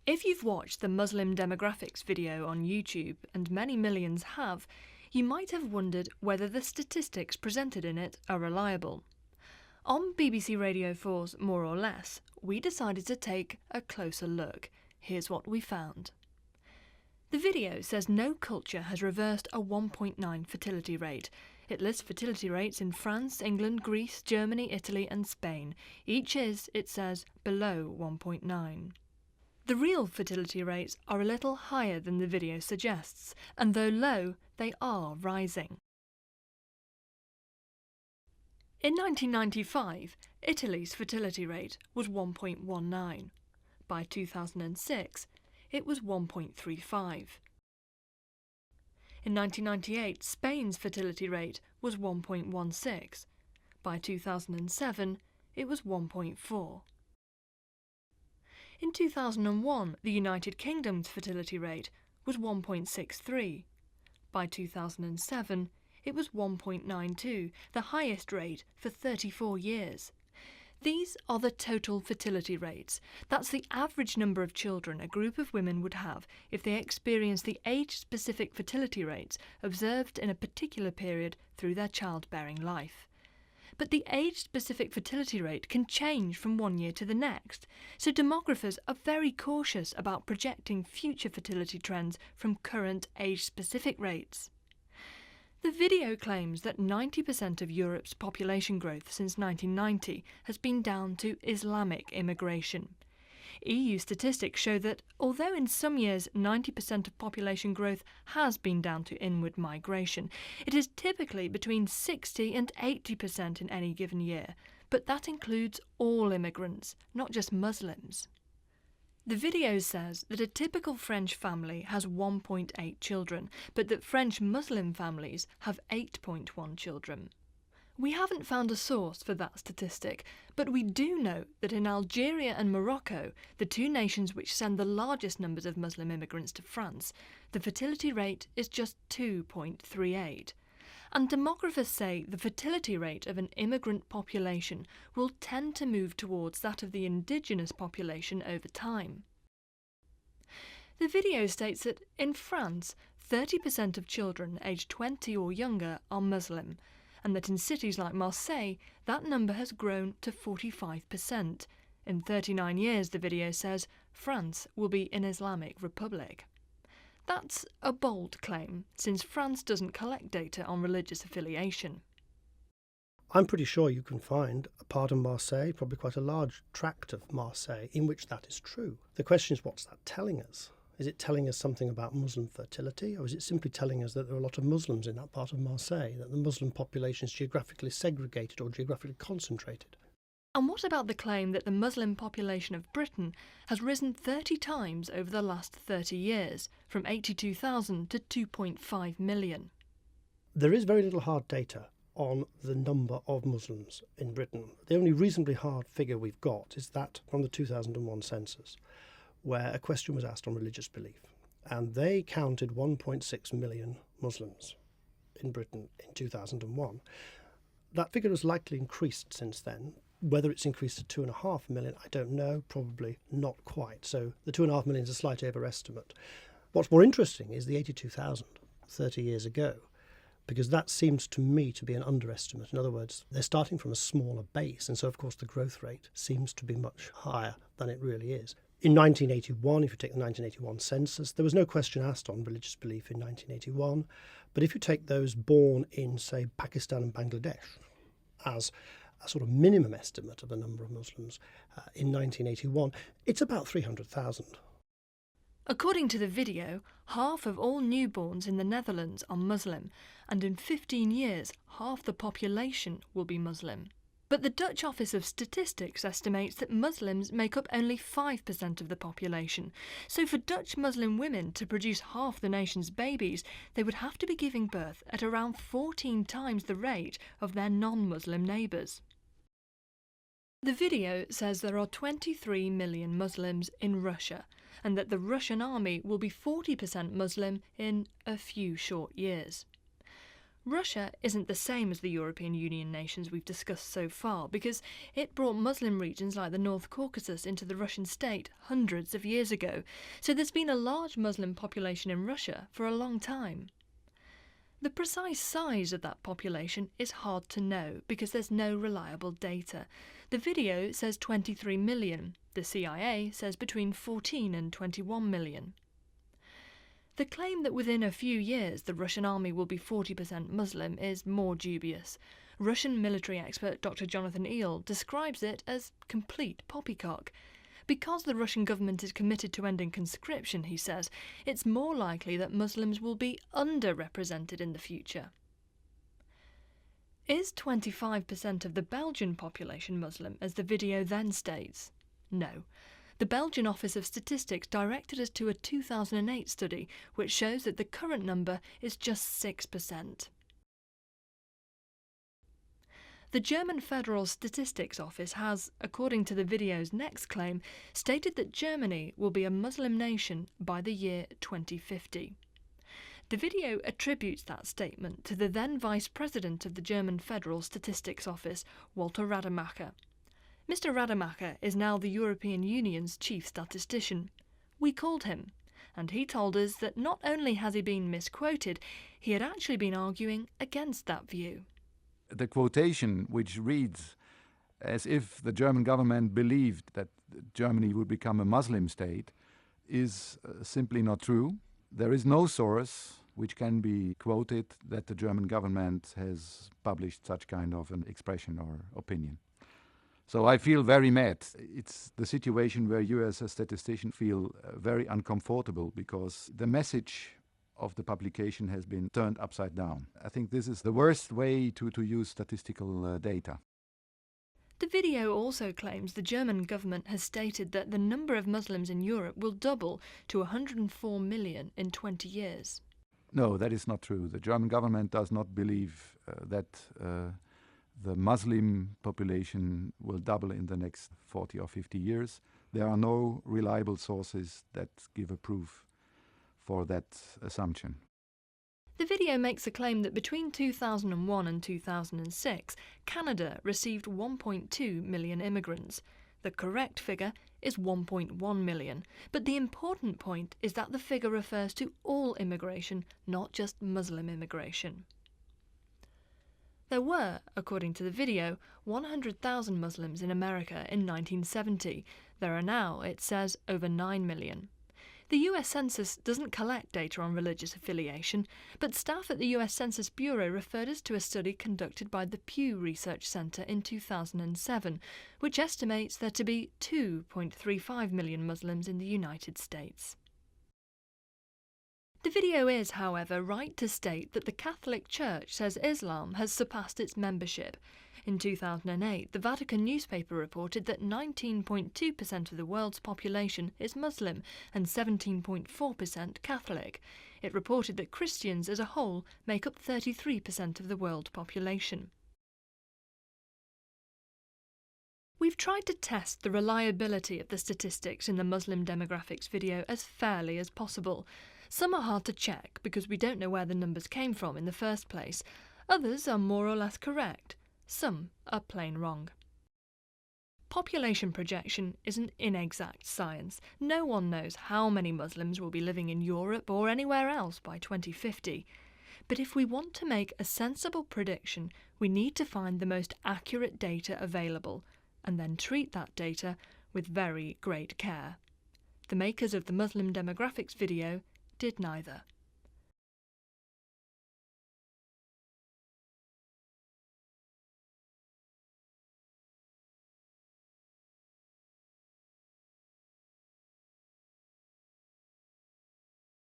If you've watched the Muslim demographics video on YouTube, and many millions have, you might have wondered whether the statistics presented in it are reliable. On BBC Radio 4's More or Less, we decided to take a closer look. Here's what we found. The video says no culture has reversed a 1.9 fertility rate. It lists fertility rates in France, England, Greece, Germany, Italy and Spain. Each is, it says, below 1.9. The real fertility rates are a little higher than the video suggests, and though low, they are rising. In 1995, Italy's fertility rate was 1.19. By 2006, it was 1.35. In 1998, Spain's fertility rate was 1.16. By 2007, it was 1.4. In 2001, the United Kingdom's fertility rate was 1.63. By 2007, it was 1.92, the highest rate for 34 years. These are the total fertility rates. That's the average number of children a group of women would have if they experienced the age-specific fertility rates observed in a particular period through their childbearing life. But the age-specific fertility rate can change from one year to the next, so demographers are very cautious about projecting future fertility trends from current age-specific rates. The video claims that 90% of Europe's population growth since 1990 has been down to Islamic immigration. EU statistics show that, although in some years 90% of population growth has been down to inward migration, it is typically between 60 and 80% in any given year, but that includes all immigrants, not just Muslims. The video says that a typical French family has 1.8 children, but that French Muslim families have 8.1 children. We haven't found a source for that statistic, but we do know that in Algeria and Morocco, the two nations which send the largest numbers of Muslim immigrants to France, the fertility rate is just 2.38. And demographers say the fertility rate of an immigrant population will tend to move towards that of the indigenous population over time. The video states that in France, 30% of children aged 20 or younger are Muslim, and that in cities like Marseille, that number has grown to 45%. In 39 years, the video says, France will be an Islamic republic. That's a bold claim, since France doesn't collect data on religious affiliation. I'm pretty sure you can find a part of Marseille, probably quite a large tract of Marseille, in which that is true. The question is, what's that telling us? Is it telling us something about Muslim fertility, or is it simply telling us that there are a lot of Muslims in that part of Marseille, that the Muslim population is geographically segregated or geographically concentrated? And what about the claim that the Muslim population of Britain has risen 30 times over the last 30 years, from 82,000 to 2.5 million? There is very little hard data on the number of Muslims in Britain. The only reasonably hard figure we've got is that from the 2001 census, where a question was asked on religious belief, and they counted 1.6 million Muslims in Britain in 2001. That figure has likely increased since then. Whether it's increased to 2.5 million, I don't know, probably not quite. So the 2.5 million is a slight overestimate. What's more interesting is the 82,000 30 years ago, because that seems to me to be an underestimate. In other words, they're starting from a smaller base, and so of course the growth rate seems to be much higher than it really is. In 1981, if you take the 1981 census, there was no question asked on religious belief in 1981. But if you take those born in, say, Pakistan and Bangladesh as a sort of minimum estimate of the number of Muslims in 1981, it's about 300,000. According to the video, half of all newborns in the Netherlands are Muslim, and in 15 years, half the population will be Muslim. But the Dutch Office of Statistics estimates that Muslims make up only 5% of the population, so for Dutch Muslim women to produce half the nation's babies, they would have to be giving birth at around 14 times the rate of their non-Muslim neighbours. The video says there are 23 million Muslims in Russia, and that the Russian army will be 40% Muslim in a few short years. Russia isn't the same as the European Union nations we've discussed so far because it brought Muslim regions like the North Caucasus into the Russian state hundreds of years ago, so there's been a large Muslim population in Russia for a long time. The precise size of that population is hard to know because there's no reliable data. The video says 23 million, the CIA says between 14 and 21 million. The claim that within a few years the Russian army will be 40% Muslim is more dubious. Russian military expert Dr. Jonathan Eel describes it as complete poppycock. Because the Russian government is committed to ending conscription, he says, it's more likely that Muslims will be underrepresented in the future. Is 25% of the Belgian population Muslim, as the video then states? No. The Belgian Office of Statistics directed us to a 2008 study which shows that the current number is just 6%. The German Federal Statistics Office has, according to the video's next claim, stated that Germany will be a Muslim nation by the year 2050. The video attributes that statement to the then Vice President of the German Federal Statistics Office, Walter Radermacher. Mr. Radermacher is now the European Union's chief statistician. We called him, and he told us that not only has he been misquoted, he had actually been arguing against that view. The quotation, which reads as if the German government believed that Germany would become a Muslim state, is simply not true. There is no source which can be quoted that the German government has published such kind of an expression or opinion. So I feel very mad. It's the situation where you as a statistician feel very uncomfortable because the message of the publication has been turned upside down. I think this is the worst way to use statistical data. The video also claims the German government has stated that the number of Muslims in Europe will double to 104 million in 20 years. No, that is not true. The German government does not believe that the Muslim population will double in the next 40 or 50 years. There are no reliable sources that give a proof for that assumption. The video makes a claim that between 2001 and 2006, Canada received 1.2 million immigrants. The correct figure is 1.1 million, but the important point is that the figure refers to all immigration, not just Muslim immigration. There were, according to the video, 100,000 Muslims in America in 1970. There are now, it says, over 9 million. The US Census doesn't collect data on religious affiliation, but staff at the US Census Bureau referred us to a study conducted by the Pew Research Center in 2007, which estimates there to be 2.35 million Muslims in the United States. The video is, however, right to state that the Catholic Church says Islam has surpassed its membership. In 2008, the Vatican newspaper reported that 19.2% of the world's population is Muslim and 17.4% Catholic. It reported that Christians as a whole make up 33% of the world population. We've tried to test the reliability of the statistics in the Muslim demographics video as fairly as possible. Some are hard to check because we don't know where the numbers came from in the first place. Others are more or less correct. Some are plain wrong. Population projection is an inexact science. No one knows how many Muslims will be living in Europe or anywhere else by 2050. But if we want to make a sensible prediction, we need to find the most accurate data available and then treat that data with very great care. The makers of the Muslim demographics video did neither.